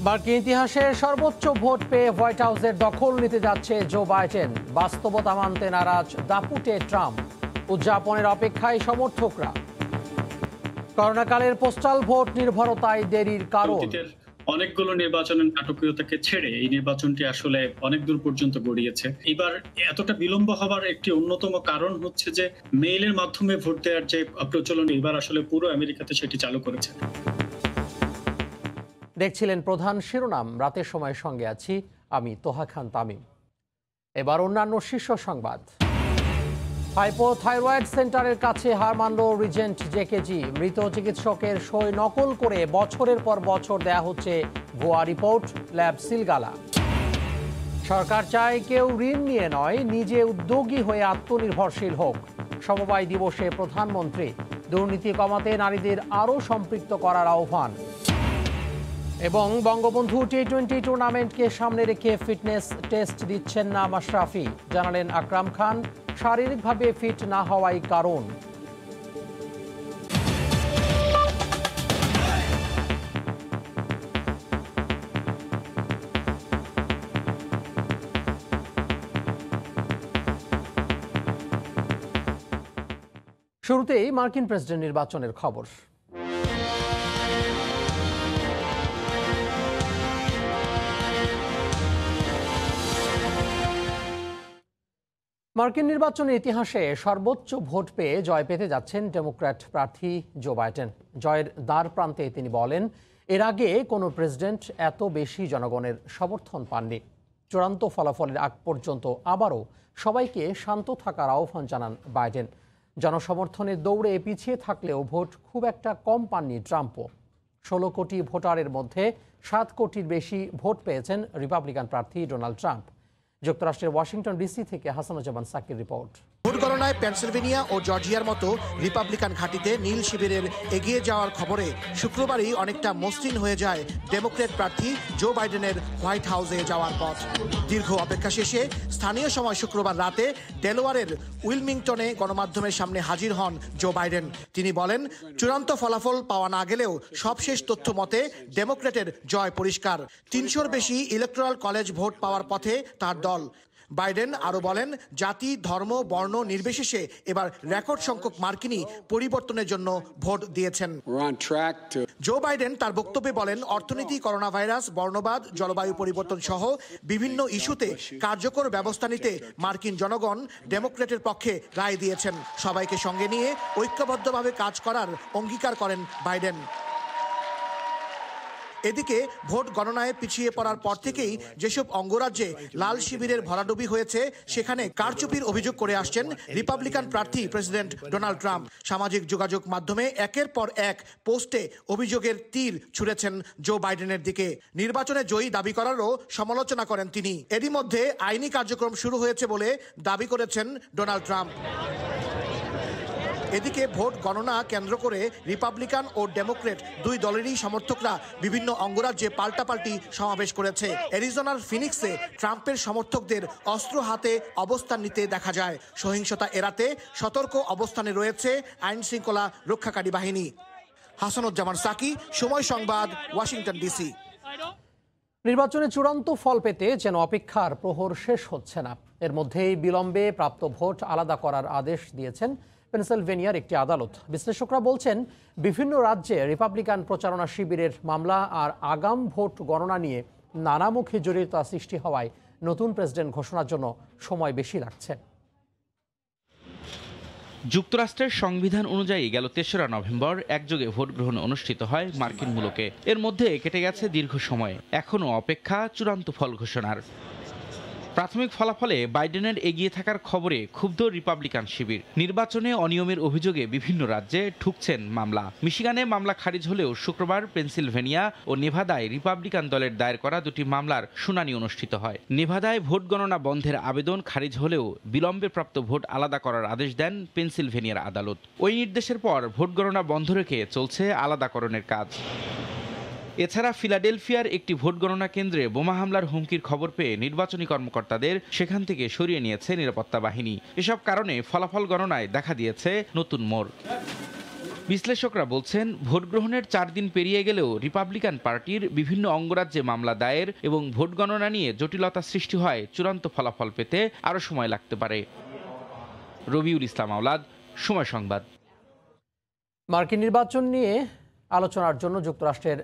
মার্কিন ইতিহাসের সর্বোচ্চ ভোট পেয়ে হোয়াইট হাউসের দখল নিতে যাচ্ছে জো বাইডেন। বাস্তবতা মানতে নারাজ দাপুটে ট্রাম্প। উদযাপনের অপেক্ষায় সমর্থকরা। করোনাকালের পোস্টাল ভোট নির্ভরতায় দেরির কারণ। অনেকগুলো নির্বাচনের নাটকীয়তাকে ছেড়ে এই নির্বাচনটি আসলে অনেক দূর পর্যন্ত গড়িয়েছে। এবার এতটা বিলম্ব হওয়ার একটি অন্যতম কারণ হচ্ছে যে মেইলের মাধ্যমে ভোট দেওয়ার যে প্রচলন এবার আসলে পুরো আমেরিকাতে সেটি চালু করেছে। দেখছিলেন প্রধান শিরোনাম। রাতের সময় সঙ্গে আছি আমি তোহা খান তামিম। এবার অন্যান্য শীর্ষ সংবাদ। হাইপোথাইরয়েড সেন্টারের কাছে হার মানল রিজেন্ট জেকেজি। মৃত চিকিৎসকের সই নকল করে বছরের পর বছর দেয়া হচ্ছে ভুয়া রিপোর্ট, ল্যাব সিলগালা। সরকার চায় কেউ ঋণ নিয়ে নয়, নিজে উদ্যোগী হয়ে আত্মনির্ভরশীল হোক। সমবায় দিবসে প্রধানমন্ত্রী দুর্নীতি কমাতে নারীদের আরও সম্পৃক্ত করার আহ্বান। এবং বঙ্গবন্ধু টি-20 টুর্নামেন্টকে সামনে রেখে ফিটনেস টেস্ট দিচ্ছেন না মাশরাফি। জানালেন আকরাম খান, শারীরিকভাবে ফিট না হওয়াই কারণ। শুরুতেই মার্কিন প্রেসিডেন্ট নির্বাচনের খবর। মার্কিন নির্বাচনের ইতিহাসে সর্বোচ্চ ভোট পেয়ে জয় পেতে যাচ্ছেন ডেমোক্র্যাট প্রার্থী জো বাইডেন। জয়ের দ্বার প্রান্তে তিনি বলেন, এর আগে কোনো প্রেসিডেন্ট এত বেশি জনগণের সমর্থন পাননি। চূড়ান্ত ফলাফলের আগ পর্যন্ত আবারও সবাইকে শান্ত থাকার আহ্বান জানান বাইডেন। জনসমর্থনের দৌড়ে পিছিয়ে থাকলেও ভোট খুব একটা কম পাননি ট্রাম্পও। 16 কোটি ভোটারের মধ্যে 7 কোটির বেশি ভোট পেয়েছেন রিপাবলিকান প্রার্থী ডোনাল্ড ট্রাম্প। যুক্তরাষ্ট্রের ওয়াশিংটন ডিসি থেকে হাসানুজ্জামান সাকির রিপোর্ট। ভোট গণনায় পেনসিলভেনিয়া ও জর্জিয়ার মতো রিপাবলিকান ঘাঁটিতে নীল শিবিরের এগিয়ে যাওয়ার খবরে শুক্রবারই অনেকটা মসৃণ হয়ে যায় ডেমোক্র্যাট প্রার্থী জো বাইডেনের হোয়াইট হাউসে যাওয়ার পথ। দীর্ঘ অপেক্ষা শেষে স্থানীয় সময় শুক্রবার রাতে ডেলোয়ারের উইলমিংটনে গণমাধ্যমের সামনে হাজির হন জো বাইডেন। তিনি বলেন, চূড়ান্ত ফলাফল পাওয়া না গেলেও সবশেষ তথ্য মতে ডেমোক্র্যাটের জয় পরিষ্কার। 300-র বেশি ইলেকটোরাল কলেজ ভোট পাওয়ার পথে তার দল। বাইডেন আরও বলেন, জাতি, ধর্ম, বর্ণ নির্বিশেষে এবার রেকর্ড সংখ্যক মার্কিনই পরিবর্তনের জন্য ভোট দিয়েছেন। জো বাইডেন তার বক্তব্যে বলেন, অর্থনীতি, করোনা ভাইরাস, বর্ণবাদ, জলবায়ু পরিবর্তন সহ বিভিন্ন ইস্যুতে কার্যকর ব্যবস্থা নিতে মার্কিন জনগণ ডেমোক্র্যাটের পক্ষে রায় দিয়েছেন। সবাইকে সঙ্গে নিয়ে ঐক্যবদ্ধভাবে কাজ করার অঙ্গীকার করেন বাইডেন। এদিকে ভোট গণনায় পিছিয়ে পড়ার পর থেকেই যেসব অঙ্গরাজ্যে লাল শিবিরের ভরাডুবি হয়েছে সেখানে কারচুপির অভিযোগ করে আসছেন রিপাবলিকান প্রার্থী প্রেসিডেন্ট ডোনাল্ড ট্রাম্প। সামাজিক যোগাযোগ মাধ্যমে একের পর এক পোস্টে অভিযোগের তীর ছুঁড়েছেন জো বাইডেনের দিকে। নির্বাচনে জয়ী দাবি করারও সমালোচনা করেন তিনি। এরই মধ্যে আইনি কার্যক্রম শুরু হয়েছে বলে দাবি করেছেন ডোনাল্ড ট্রাম্প। এদিকে ভোট গণনা কেন্দ্র করে রিপাবলিকান ও ডেমোক্রেট দুই দলেরই সমর্থকরা বিভিন্ন অঙ্গরাজ্যে পাল্টাপাল্টি সমাবেশ করেছে। অ্যারিজোনার ফিনিক্সে ট্রাম্পের সমর্থকদের অস্ত্র হাতে অবস্থান নিতে দেখা যায়। সহিংসতা এড়াতে সতর্ক অবস্থানে রয়েছে আইন শৃঙ্খলা রক্ষাকারী বাহিনী। হাসানুজ্জামান সাকি, সময় সংবাদ, ওয়াশিংটন ডিসি। নির্বাচনে চূড়ান্ত ফল পেতে যেন অপেক্ষার প্রহর শেষ হচ্ছে না। এর মধ্যেই বিলম্বে প্রাপ্ত ভোট আলাদা করার আদেশ দিয়েছেন পেনসিলভেনিয়ার একটি আদালত। বিশ্লেষকরা বলছেন, বিভিন্ন রাজ্যে রিপাবলিকান প্রচারণা শিবিরের মামলা আর আগাম ভোট গণনা নিয়ে নানামুখী জড়িততা সৃষ্টি হওয়ায় নতুন প্রেসিডেন্ট ঘোষণার জন্য সময় বেশি লাগছে। যুক্তরাষ্ট্রের সংবিধান অনুযায়ী গেল ৩রা নভেম্বর একযোগে ভোট গ্রহণ অনুষ্ঠিত হয় মার্কিন মুলুকে। এর মধ্যে কেটে গেছে দীর্ঘ সময়, এখনও অপেক্ষা চূড়ান্ত ফল ঘোষণার। প্রাথমিক ফলাফলে বাইডেনের এগিয়ে থাকার খবরে ক্ষুব্ধ রিপাবলিকান শিবির। নির্বাচনে অনিয়মের অভিযোগে বিভিন্ন রাজ্যে ঠুকছেন মামলা। মিশিগানে মামলা খারিজ হলেও শুক্রবার পেনসিলভেনিয়া ও নেভাদায় রিপাবলিকান দলের দায়ের করা দুটি মামলার শুনানি অনুষ্ঠিত হয়। নেভাদায় ভোট গণনা বন্ধের আবেদন খারিজ হলেও বিলম্বে প্রাপ্ত ভোট আলাদা করার আদেশ দেন পেনসিলভেনিয়ার আদালত। ওই নির্দেশের পর ভোট গণনা বন্ধ রেখে চলছে আলাদাকরণের কাজ। এছাড়া ফিলাডেলফিয়ার একটি ভোট গণনা কেন্দ্রে বোমা হামলার হুমকির খবর পেয়ে নির্বাচনী কর্মকর্তাদের সেখান থেকে সরিয়ে নিয়েছে নিরাপত্তা বাহিনী। এসব কারণে ফলাফল গণনায় দেখা দিয়েছে নতুন মোড়। বিশ্লেষকরা বলছেন, ভোট গ্রহণের 4 দিন পেরিয়ে গেলেও রিপাবলিকান পার্টির বিভিন্ন অঙ্গরাজ্যে মামলা দায়ের এবং ভোট গণনা নিয়ে জটিলতা সৃষ্টি হয় চূড়ান্ত ফলাফল পেতে আরও সময় লাগতে পারে। রবিউল ইসলাম আওলাদ, সময় সংবাদ। মার্কিন নির্বাচন নিয়ে আলোচনার জন্য যুক্তরাষ্ট্রের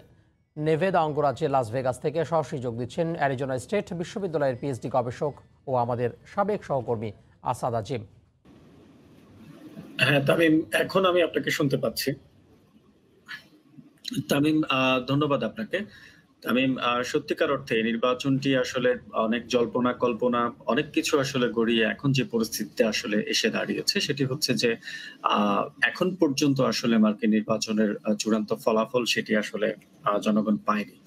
নেভেদা অঙ্গরাজ্যে লাস ভেগাস থেকে সরাসরি যোগ দিচ্ছেন অ্যারিজোনা স্টেট বিশ্ববিদ্যালয়ের পিএইচডি গবেষক ও আমাদের সাবেক সহকর্মী আসাদ আজিম। হ্যাঁ তামিম, এখন আমি আপনাকে শুনতে পাচ্ছি। তামিম, ধন্যবাদ আপনাকে। তামিম, সত্যিকার অর্থে নির্বাচনটি আসলে অনেক জল্পনা কল্পনা অনেক কিছু আসলে গড়িয়ে এখন যে পরিস্থিতিতে আসলে এসে দাঁড়িয়েছে সেটি হচ্ছে যে এখন পর্যন্ত আসলে মার্কিন নির্বাচনের চূড়ান্ত ফলাফল সেটি আসলে জনগণ পায়নি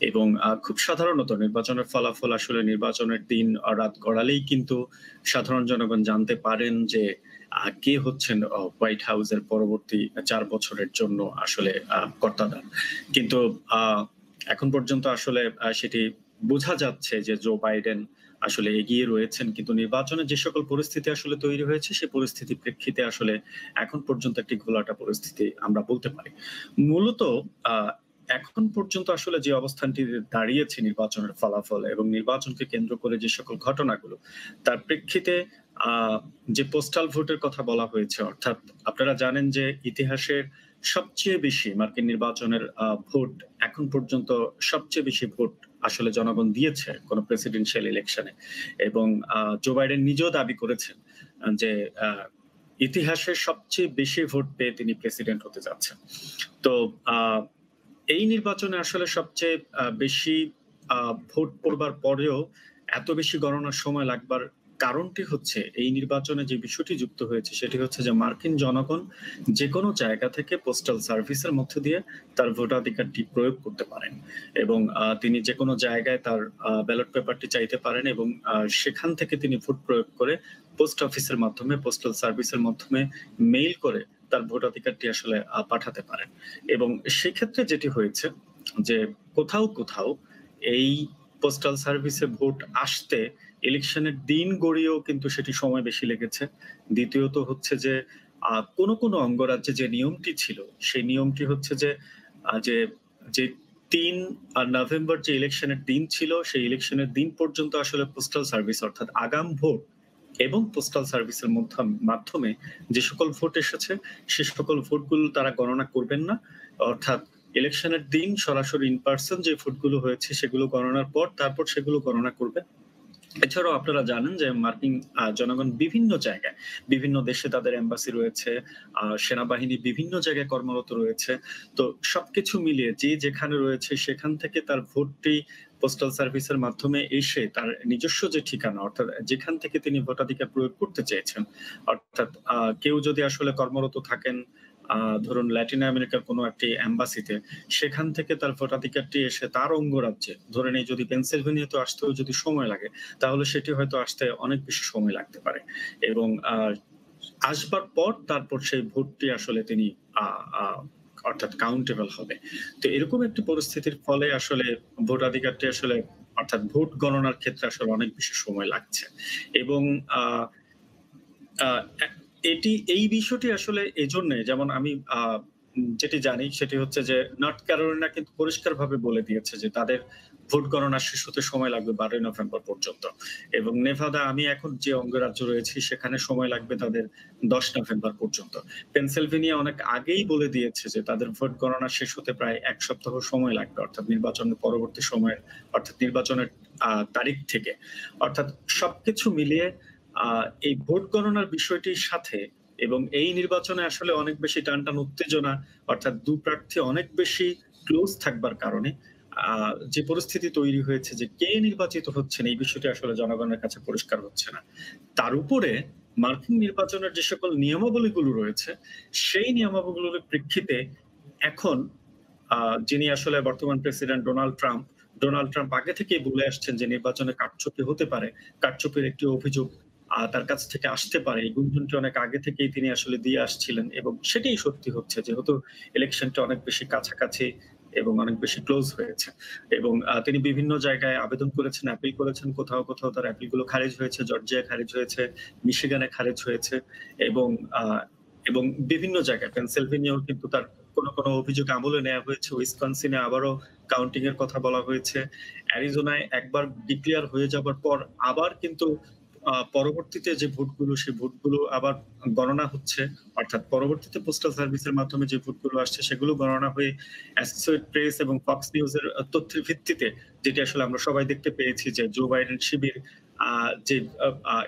এবং খুব সাধারণত নির্বাচনের ফলাফল আসলে নির্বাচনের দিন রাত গড়ালেই কিন্তু সাধারণ জনগণ জানতে পারেন যে কে হচ্ছেন হোয়াইট হাউসের পরবর্তী 4 বছরের জন্য আসলে কর্তাদার। কিন্তু এখন পর্যন্ত আসলে সেটি বোঝা যাচ্ছে যে জো বাইডেন আসলে এগিয়ে রয়েছেন, কিন্তু নির্বাচনে যে সকল পরিস্থিতি আসলে তৈরি হয়েছে সেই পরিস্থিতির প্রেক্ষিতে আসলে এখন পর্যন্ত একটি ঘোলাটা পরিস্থিতি আমরা বলতে পারি। মূলত এখন পর্যন্ত আসলে যে অবস্থানটি দাঁড়িয়েছে নির্বাচনের ফলাফল এবং নির্বাচনকে কেন্দ্র করে যে সকল ঘটনাগুলো তার প্রেক্ষিতে যে পোস্টাল ভোটের কথা বলা হয়েছে, অর্থাৎ আপনারা জানেন যে ইতিহাসের সবচেয়ে বেশি মার্কিন নির্বাচনের ভোট এখন পর্যন্ত সবচেয়ে বেশি ভোট আসলে জনগণ দিয়েছে কোন প্রেসিডেন্সিয়াল ইলেকশনে এবং জো বাইডেন নিজেও দাবি করেছেন যে ইতিহাসের সবচেয়ে বেশি ভোট পেয়ে তিনি প্রেসিডেন্ট হতে যাচ্ছেন। তো এই নির্বাচনে আসলে সবচেয়ে বেশি ভোট পড়বার পরেও এত বেশি গণনার সময় লাগবার কারণটি হচ্ছে এই নির্বাচনে যে বিষয়টি যুক্ত হয়েছে সেটি হচ্ছে যে মার্কিন জনগণ যে কোনো জায়গা থেকে পোস্টাল সার্ভিসের মধ্য দিয়ে তার ভোটাধিকারটি প্রয়োগ করতে পারেন এবং তিনি যে কোনো জায়গায় তার ব্যালট পেপারটি চাইতে পারেন এবং সেখান থেকে তিনি ভোট প্রয়োগ করে পোস্ট অফিসের মাধ্যমে পোস্টাল সার্ভিসের মাধ্যমে মেইল করে তার ভোটাধিকারটি আসলে পাঠাতে পারেন। এবং সেক্ষেত্রে যেটি হয়েছে যে কোথাও কোথাও এই পোস্টাল সার্ভিসে ভোট আসতে ইলেকশনের দিন গড়িয়েও কিন্তু সেটি সময় বেশি লেগেছে। দ্বিতীয়ত হচ্ছে যে কোন অঙ্গরাজ্যে যে নিয়মটি ছিল সেই নিয়মটি হচ্ছে যে যে 3 নভেম্বর যে ইলেকশনের দিন ছিল সেই ইলেকশনের দিন পর্যন্ত আসলে পোস্টাল সার্ভিস অর্থাৎ আগাম ভোট এবং পোস্টাল সার্ভিসের মাধ্যমে যে সকল ভোট এসেছে সে সকল ভোটগুলো তারা গণনা করবেন না, অর্থাৎ ইলেকশনের দিন সরাসরি ইন পার্সন যে ভোটগুলো হয়েছে সেগুলো গণনার পর তারপর সেগুলো গণনা করবে। এছাড়াও আপনারা জানেন যে মার্কিন জনগণ বিভিন্ন জায়গায় বিভিন্ন দেশে তাদের এম্বাসি রয়েছে, সেনাবাহিনী বিভিন্ন জায়গায় কর্মরত রয়েছে। তো সবকিছু মিলিয়ে যে যেখানে রয়েছে সেখান থেকে তার ভোটটি পোস্টাল সার্ভিসের মাধ্যমে এসে তার নিজস্ব যে ঠিকানা অর্থাৎ যেখান থেকে তিনি ভোটাধিকার প্রয়োগ করতে চেয়েছেন, অর্থাৎ কেউ যদি আসলে কর্মরত থাকেন ধরুন ল্যাটিন আমেরিকার কোনো একটি এম্বাসিতে, সেখান থেকে তার ভোটাধিকারটি এসে তার অঙ্গরাজ্যে ধরে নেই যদি পেনসিলভেনিয়াতে আসতেও যদি সময় লাগে তাহলে সেটি হয়তো আসতে অনেক বেশি সময় লাগতে পারে এবং আসবার পর তারপর সেই ভোটটি আসলে তিনি অর্থাৎ কাউন্টেবল হবে। তো এরকম একটি পরিস্থিতির ফলে আসলে ভোটাধিকারটি আসলে অর্থাৎ ভোট গণনার ক্ষেত্রে আসলে অনেক বেশি সময় লাগছে এবং এই বিষয়টি আসলে এজন্য যেমন আমি যেটি জানি সেটি হচ্ছে যে নর্থ ক্যারোলিনা কিন্তু পরিষ্কারভাবে বলে দিয়েছে যে তাদের ভোট গণনা শেষ হতে সময় লাগবে 12 নভেম্বর পর্যন্ত এবং নেভাদা আমি এখন যে অঙ্গরাজ্য রয়েছি সেখানে সময় লাগবে তাদের 10 নভেম্বর পর্যন্ত। পেনসিলভেনিয়া অনেক আগেই বলে দিয়েছে যে তাদের ভোট গণনা শেষ হতে প্রায় 1 সপ্তাহ সময় লাগবে, অর্থাৎ নির্বাচনের পরবর্তী সময় অর্থাৎ নির্বাচনের তারিখ থেকে। অর্থাৎ সবকিছু মিলিয়ে এই ভোট গণনার বিষয়টির সাথে এবং এই নির্বাচনে আসলে অনেক বেশি টানটান উত্তেজনা অর্থাৎ দু প্রার্থী অনেক বেশি ক্লোজ থাকবার কারণে যে পরিস্থিতি তৈরি হয়েছে যে কে নির্বাচিত হচ্ছেন এই বিষয়টি আসলে জনগণের কাছে পরিষ্কার হচ্ছে না। তার উপরে মার্কিন নির্বাচনের যে সকল নিয়মাবলীগুলো রয়েছে সেই নিয়মাবলীগুলোর প্রেক্ষিতে এখন যিনি আসলে বর্তমান প্রেসিডেন্ট ডোনাল্ড ট্রাম্প আগে থেকেই বলে আসছেন যে নির্বাচনে কারচুপি হতে পারে, কারচুপির একটি অভিযোগ তার কাছ থেকে আসতে পারে। এই গুঞ্জনটি অনেক আগে থেকেই তিনি আসলে দিয়ে আসছিলেন এবং সেটাই সত্যি হচ্ছে যেহেতু ইলেকশনটা অনেক বেশি কাছাকাছি এবং অনেক বেশি ক্লোজ হয়েছে এবং তিনি বিভিন্ন জায়গায় আবেদন করেছেন, অ্যাপিল করেছেন, কোথাও কোথাও তার অ্যাপিলগুলো খারিজ হয়েছে, জর্জিয়া খারিজ হয়েছে, মিশিগানে খারিজ হয়েছে এবং এবং বিভিন্ন জায়গায় পেনসিলভেনিয়াও কিন্তু তার কোনো কোনো অভিযোগ আমলে নেওয়া হয়েছে, উইসকনসিনে আবারও কাউন্টিং এর কথা বলা হয়েছে, অ্যারিজোনায় একবার ডিক্লেয়ার হয়ে যাবার পর আবার কিন্তু পরবর্তীতে যে ভোটগুলো সেই ভোটগুলো আবার গণনা হচ্ছে, অর্থাৎ পরবর্তীতে পোস্টাল সার্ভিসের মাধ্যমে যে ভোটগুলো আসছে সেগুলো গণনা হয়ে অ্যাসোসিয়েটেড প্রেস এবং ফক্স নিউজের তথ্যের ভিত্তিতে যেটা আসলে আমরা সবাই দেখতে পেয়েছি যে জো বাইডেন শিবির যে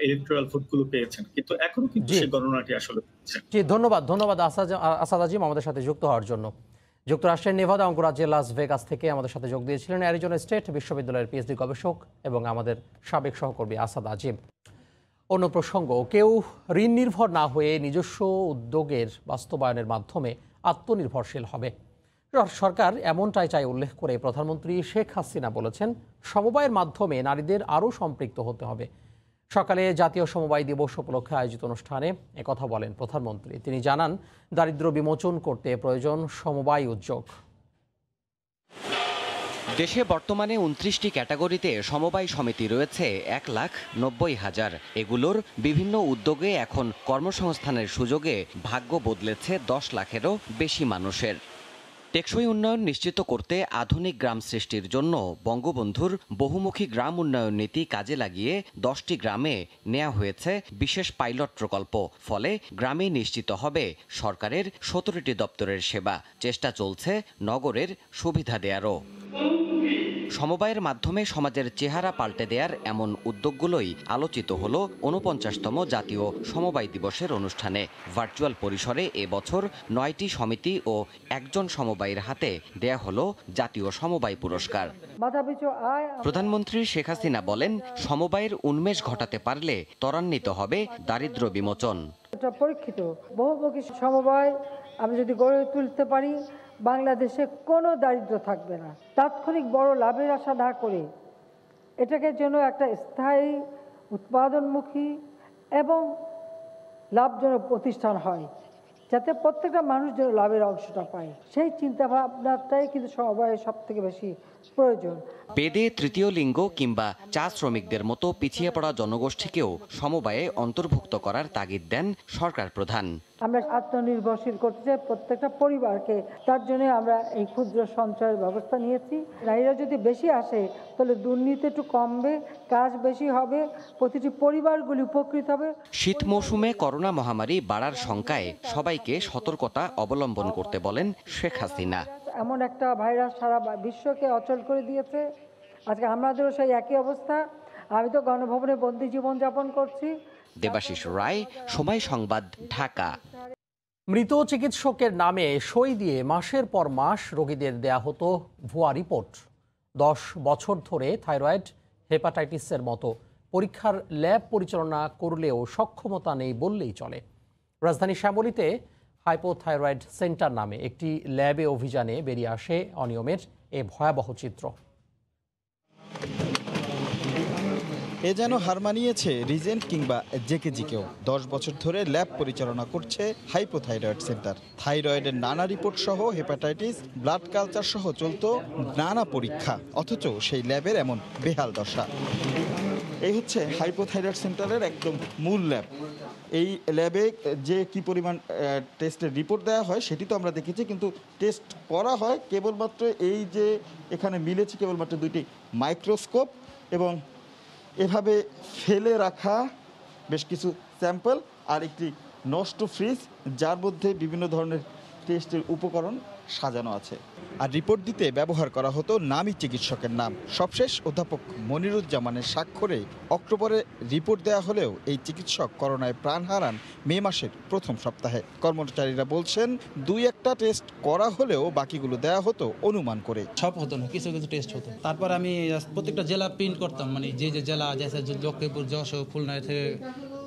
ইলেকট্রাল ভোটগুলো পেয়েছেন, কিন্তু এখনো কিন্তু সেই গণনাটি আসলে হচ্ছে। জি, ধন্যবাদ আসাদ আজিম আমাদের সাথে যুক্ত হওয়ার জন্য। যুক্তরাষ্ট্রের নেভাদা অঙ্গরাজ্যের লাস ভেগাস থেকে আমাদের সাথে যোগ দিয়েছিলেন অ্যারিজোনা স্টেট বিশ্ববিদ্যালয়ের পিএইচডি গবেষক এবং আমাদের সাবেক সহকর্মী আসাদ আজিম। অন্য প্রসঙ্গ, কেউ ঋণ নির্ভর না হয়ে নিজস্ব উদ্যোগের বাস্তবায়নের মাধ্যমে আত্মনির্ভরশীল হবে। সরকার এমনটাই চাই উল্লেখ করে প্রধানমন্ত্রী শেখ হাসিনা বলেছেন, সমবায়ের মাধ্যমে নারীদের আরও সম্পৃক্ত হতে হবে। সকালে জাতীয় সমবায় দিবস উপলক্ষে আয়োজিত অনুষ্ঠানে একথা বলেন প্রধানমন্ত্রী। তিনি জানান, দারিদ্র্য বিমোচন করতে প্রয়োজন সমবায় উদ্যোগ। দেশে বর্তমানে ২৯টি ক্যাটাগরিতে সমবায় সমিতি রয়েছে ১,৯০,০০০। এগুলোর বিভিন্ন উদ্যোগে এখন কর্মসংস্থানের সুযোগে ভাগ্য বদলেছে ১০ লাখেরও বেশি মানুষের। টেকসই উন্নয়ন নিশ্চিত করতে আধুনিক গ্রাম সৃষ্টির জন্য বঙ্গবন্ধুর বহুমুখী গ্রাম উন্নয়ন নীতি কাজে লাগিয়ে ১০টি গ্রামে নেওয়া হয়েছে বিশেষ পাইলট প্রকল্প। ফলে গ্রামে নিশ্চিত হবে সরকারের ১৭টি দপ্তরের সেবা। চেষ্টা চলছে নগরের সুবিধা দেয়ারও। সমবায়ের মাধ্যমে সমাজের চেহারা পাল্টে দেওয়ার এমন উদ্যোগগুলোই আলোচিত হলো ৪৯তম জাতীয় সমবায় দিবসের অনুষ্ঠানে। ভার্চুয়াল পরিসরে এবছর ৯টি সমিতি ও ১জন সমবায়ের হাতে দেয়া হলো জাতীয় সমবায় পুরস্কার। প্রধানমন্ত্রী শেখ হাসিনা বলেন, সমবায়ের উন্মেষ ঘটাতে পারলে ত্বরান্বিত হবে দারিদ্র্য বিমোচন। এটা পরীক্ষিত বহুমুখী সমবায় আমরা যদি গড়ে তুলতে পারি, বাংলাদেশে কোনো দারিদ্র্য থাকবে না। তাৎক্ষণিক বড় লাভের আশা না করে এটাকে যেন একটা স্থায়ী উৎপাদনমুখী এবং লাভজনক প্রতিষ্ঠান হয়, যাতে প্রত্যেকটা মানুষ যেন লাভের অংশটা পায়, সেই চিন্তা ভাবনাটাই কিন্তু সমবায়ের সব থেকে বেশি প্রয়োজন। বেদে তৃতীয় লিঙ্গ কিংবা চা শ্রমিকদের মতো পিছিয়ে পড়া জনগোষ্ঠীকেও সমবায়ে অন্তর্ভুক্ত করার তাগিদ দেন সরকার প্রধান। আমরা আত্মনির্ভরশীল করতে চাই প্রত্যেকটা পরিবারকে, তার জন্য আমরা এই ক্ষুদ্র সঞ্চয়ের ব্যবস্থা নিয়েছি। নারীরা যদি বেশি আসে তাহলে দুর্নীতি একটু কমবে, কাজ বেশি হবে, প্রতিটি পরিবারগুলি উপকৃত হবে। শীত মৌসুমে করোনা মহামারী বাড়ার শঙ্কায় সবাইকে সতর্কতা অবলম্বন করতে বলেন শেখ হাসিনা। এমন একটা ভাইরাস সারা বিশ্বকে অচল করে দিয়েছে। আজকে আমাদেরও সেই একই অবস্থা। আমি তো গণভবনে বন্দি জীবন যাপন করছি। দেবাশিস রায়, সময় সংবাদ, ঢাকা। মৃত চিকিৎসকের নামে সই দিয়ে মাসের পর মাস রোগীদের দেয়া হতো ভুয়া রিপোর্ট। 10 বছর ধরে থাইরয়েড, হেপাটাইটিসের মতো পরীক্ষার ল্যাব পরিচালনা করলেও সক্ষমতা নেই বললেই চলে। রাজধানী শ্যামলীতে হাইপোথাইরয়েড সেন্টার নামে একটি ল্যাবে অভিযানে বেরিয়ে আসে অনিয়মের এ ভয়াবহ চিত্র। এ যেন হার মানিয়েছে রিজেন্ট কিংবা জেকেজিকেও। 10 বছর ধরে ল্যাব পরিচালনা করছে হাইপোথাইরয়েড সেন্টার। থাইরয়েডের নানা রিপোর্ট সহ হেপাটাইটিস, ব্লাড কালচার সহ চলতো নানা পরীক্ষা, অথচ সেই ল্যাবের এমন বেহাল দশা। এই হচ্ছে হাইপোথাইরয়েড সেন্টারের একদম মূল ল্যাব। এই ল্যাবে যে কি পরিমাণ টেস্টের রিপোর্ট দেওয়া হয় সেটি তো আমরা দেখেছি, কিন্তু টেস্ট করা হয় কেবলমাত্র এই যে এখানে মিলেছে কেবলমাত্র 2টি মাইক্রোস্কোপ এবং এভাবে ফেলে রাখা বেশ কিছু স্যাম্পল আর একটি নষ্ট ফ্রিজ, যার মধ্যে বিভিন্ন ধরনের টেস্টের উপকরণ সাজানো আছে। আর রিপোর্ট দিতে ব্যবহার করা হতো নামী চিকিৎসকের নাম। সবশেষ অধ্যাপক মনিরুজ্জামানের স্বাক্ষরে অক্টোবরে রিপোর্ট দেওয়া হলেও এই চিকিৎসক করোনায় প্রাণ হারান মে মাসের প্রথম সপ্তাহে। কর্মচারীরা বলছেন 2-1টা টেস্ট করা হলেও বাকিগুলো দেওয়া হতো অনুমান করে। সব হতো না, কিছু কিছু টেস্ট হতো। তারপর আমি প্রত্যেকটা জেলা প্রিন্ট করতাম, মানে যে যে জেলা আছে লক্ষ্মীপুর, যশোর, খুলনা থেকে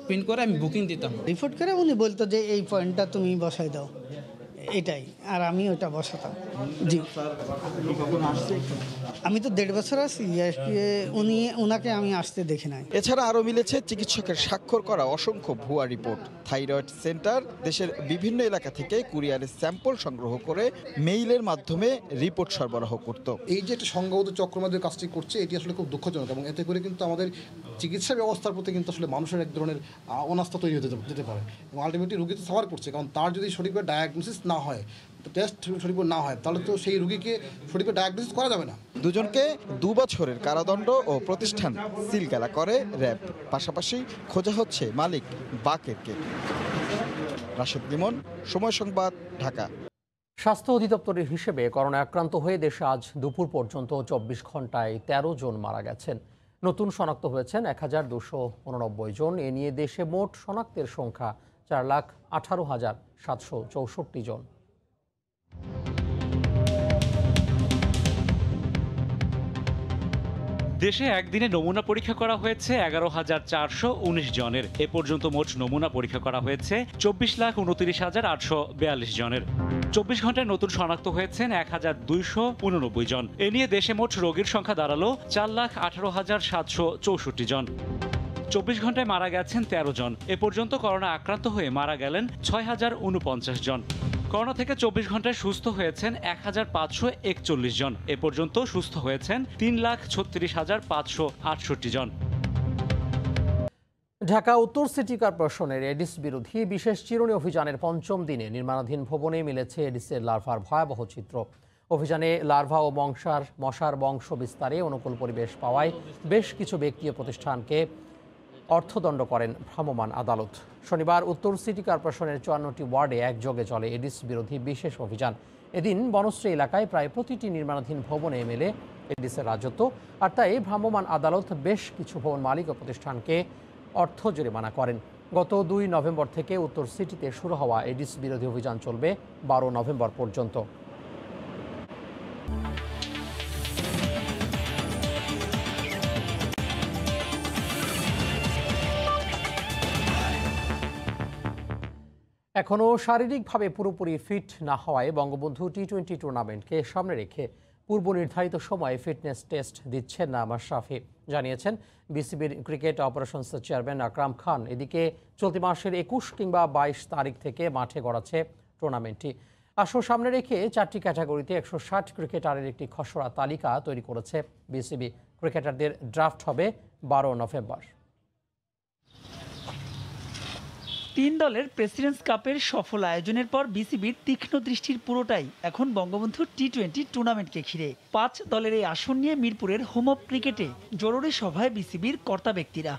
প্রিন্ট করে আমি বুকিং দিতাম। রিপোর্ট করে উনি বলতো যে এই পয়েন্টটা তুমি বসাই দাও, এটাই, আর আমি ওটা বসাতাম। জি, আমি তো 1.5 বছর আছি, ওনাকে আমি আসতে দেখি নাই। এছাড়া আরও মিলেছে চিকিৎসকের স্বাক্ষর করা অসংখ্য ভুয়া রিপোর্ট। থাইরয়েড সেন্টার দেশের বিভিন্ন এলাকা থেকে কুরিয়ারের স্যাম্পল সংগ্রহ করে মেইলের মাধ্যমে রিপোর্ট সরবরাহ করত। এই যে একটা সংঘবদ্ধ চক্রমাদের কাজটি করছে, এটি আসলে খুব দুঃখজনক এবং এতে করে কিন্তু আমাদের চিকিৎসা ব্যবস্থার প্রতি কিন্তু আসলে মানুষের এক ধরনের অনাস্থা তৈরি হতে যেতে পারে এবং আলটিমেটলি রোগী তো সাফার করছে, কারণ তার যদি সঠিকভাবে ডায়াগনোসিস না হয়, টেস্ট সঠিকভাবে না হয়, তাহলে তো সেই রোগীকে সঠিকভাবে ডায়াগনোসিস করা যাবে না। দুজনকে 2 বছরের কারাদণ্ড ও প্রতিষ্ঠান সিলগালা করে র্যাব। পাশাপাশি খোঁজা হচ্ছে মালিক বাকেরকে। রাশেদ লিমন, সময় সংবাদ, ঢাকা। স্বাস্থ্য অধিদপ্তরের হিসেবে করোনা আক্রান্ত হয়ে দেশে আজ দুপুর পর্যন্ত 24 ঘন্টায় 13 জন মারা গেছেন। নতুন শনাক্ত হয়েছেন 1289 জন। এ নিয়ে দেশে মোট শনাক্তের সংখ্যা 4,18,764 জন। দেশে একদিনে নমুনা পরীক্ষা করা হয়েছে 11,419 জনের। এ পর্যন্ত মোট নমুনা পরীক্ষা করা হয়েছে 24,29,842 জনের। 24 ঘন্টায় নতুন শনাক্ত হয়েছেন 1,289 জন। এ নিয়ে দেশে মোট রোগীর সংখ্যা দাঁড়ালো 4,18,764 জন। 24 ঘন্টায় মারা গেছেন 13 জন। এ পর্যন্ত করোনা আক্রান্ত হয়ে মারা গেলেন 6,049 জন। করোনা থেকে 24 ঘন্টায় সুস্থ হয়েছেন 1,541 জন। এ পর্যন্ত সুস্থ হয়েছেন 3,36,568 জন। ঢাকা উত্তর সিটি কর্পোরেশনের এডিস বিরোধী বিশেষ চিরুনি অভিযানের 5ম দিনে নির্মাণাধীন ভবনে মিলেছে এডিসের লার্ভার ভয়াবহ চিত্র। অভিযানে লার্ভা ও মশার বংশ বিস্তারে অনুকূল পরিবেশ পাওয়ায় বেশ কিছু ব্যক্তি ও প্রতিষ্ঠানকে অর্থদণ্ড করেন ভ্রাম্যমাণ আদালত। শনিবার উত্তর সিটি কর্পোরেশনের 54টি ওয়ার্ডে একযোগে চলে এডিস বিরোধী বিশেষ অভিযান। এদিন বনশ্রী এলাকায় প্রায় প্রতিটি নির্মাণাধীন ভবনে মেলে এডিসের রাজত্ব, আর তাই ভ্রাম্যমাণ আদালত বেশ কিছু ভবন মালিক ও প্রতিষ্ঠানকে অর্থ জরিমানা করেন। গত 2 নভেম্বর থেকে উত্তর সিটিতে শুরু হওয়া এডিস বিরোধী অভিযান চলবে 12 নভেম্বর পর্যন্ত। এখনও শারীরিকভাবে পুরোপুরি ফিট না হওয়ায় বঙ্গবন্ধু টি-20 টুর্নামেন্টকে সামনে রেখে পূর্ব নির্ধারিত সময়ে ফিটনেস টেস্ট দিচ্ছেন না মাশরাফি, জানিয়েছেন বিসিবির ক্রিকেট অপারেশনসের চেয়ারম্যান আকরাম খান। এদিকে চলতি মাসের 21 কিংবা 22 তারিখ থেকে মাঠে গড়াচ্ছে টুর্নামেন্টটি। আসর সামনে রেখে 4টি ক্যাটাগরিতে 160 ক্রিকেটারের একটি খসড়া তালিকা তৈরি করেছে বিসিবি। ক্রিকেটারদের ড্রাফট হবে 12 নভেম্বর। 3 দলের প্রেসিডেন্টস কাপের সফল আয়োজনের পর বিসিবির তীক্ষ্ণ দৃষ্টির পুরোটাই এখন বঙ্গবন্ধু টি-20 টুর্নামেন্টকে ঘিরে। 5 দলের এই আসন নিয়ে মিরপুরের হোম অফ ক্রিকেটে জরুরি সভায় বিসিবির কর্তা ব্যক্তিরা,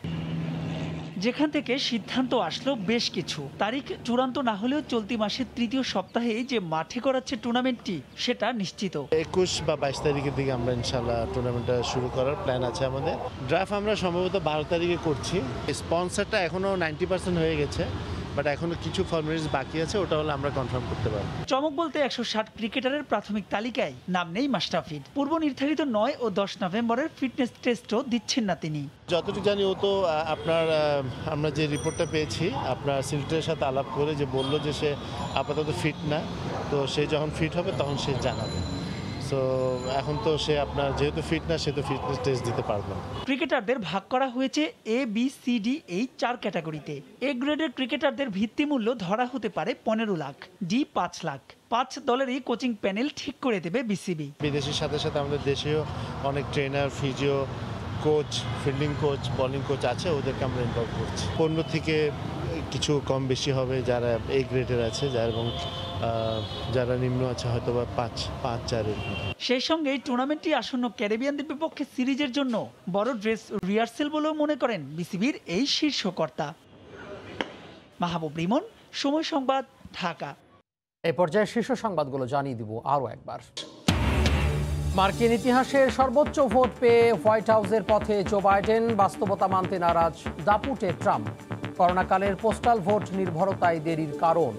যেখান থেকে সিদ্ধান্ত আসলো বেশ কিছু। তারিখ চূড়ান্ত না হলেও চলতি মাসের 3য় সপ্তাহে যে মাঠে করাচ্ছে টুর্নামেন্টটি সেটা নিশ্চিত। 21 বা 22 তারিখের দিকে আমরা ইনশাল্লাহ টুর্নামেন্টটা শুরু করার প্ল্যান আছে আমাদের। ড্রাফট আমরা সম্ভবত 12 তারিখে করছি। স্পন্সরটা এখনো 90% হয়ে গেছে, বাট এখনো কিছু ফর্মালিটিস বাকি আছে, ওটা হলে আমরা কনফার্ম করতে পারব। চমক বলতে 160 ক্রিকেটারের প্রাথমিক তালিকায় নাম নেই মাশরাফির। পূর্ব নির্ধারিত 9 ও 10 নভেম্বরের ফিটনেস টেস্টও দিচ্ছেন না তিনি। যতটুকু জানি ও তো আমরা যে রিপোর্টটা পেয়েছি আপনার সিলেক্টরের সাথে আলাপ করে যে বলল যে সে আপাতত ফিট না, তো সে যখন ফিট হবে তখন সে জানাবে। সো এখন তো সে আপনার যেহেতু ফিট না, সে তো ফিটনেস টেস্ট দিতে পারবে না। ক্রিকেটারদের ভাগ করা হয়েছে এ, বি, সি, ডি এই 4 ক্যাটাগরিতে। এ গ্রেডের ক্রিকেটারদের ভিত্তিমূল্য ধরা হতে পারে 15 লাখ, ডি 5 লাখ। 5 দলেরই কোচিং প্যানেল ঠিক করে দেবে বিসিবি। বিদেশের সাথে সাথে আমাদের দেশেও অনেক trainer, physio, coach, fielding coach, bowling coach আছে, ওদেরকে আমরা ইনভলভ করছি। 15 থেকে কিছু কম বেশি হবে যারা এ গ্রেডের আছে, এবং যারা নিম্ন আছে হয়তো বা 5-4 এর। সেই সঙ্গে এই টুর্নামেন্টটি আসন্ন ক্যারিবিয়ানদের বিপক্ষে সিরিজের জন্য বড় ড্রেস রিহার্সেল বলেও মনে করেন বিসিবির এই শীর্ষ কর্তা। মাহবুব রিমন, সময় সংবাদ, ঢাকা। এই পর্যায়ে শীর্ষ সংবাদগুলো জানিয়ে দিব আরও একবার। মার্কিন ইতিহাসের সর্বোচ্চ ভোট পেয়ে হোয়াইট হাউসের পথে জো বাইডেন, বাস্তবতা মানতে নারাজ দাপুটে ট্রাম্প। করোনাকালের পোস্টাল ভোট নির্ভরতায় দেরির কারণ।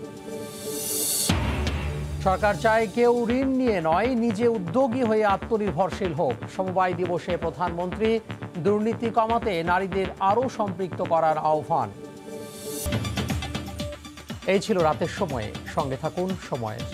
সরকার চায় কেউ ঋণ নিয়ে নয়, নিজে উদ্যোগী হয়ে আত্মনির্ভরশীল হোক। সমবায় দিবসে প্রধানমন্ত্রী দুর্নীতি কমাতে নারীদের আরও সম্পৃক্ত করার আহ্বান। এই ছিল রাতের সময়ে, সঙ্গে থাকুন সময়ের।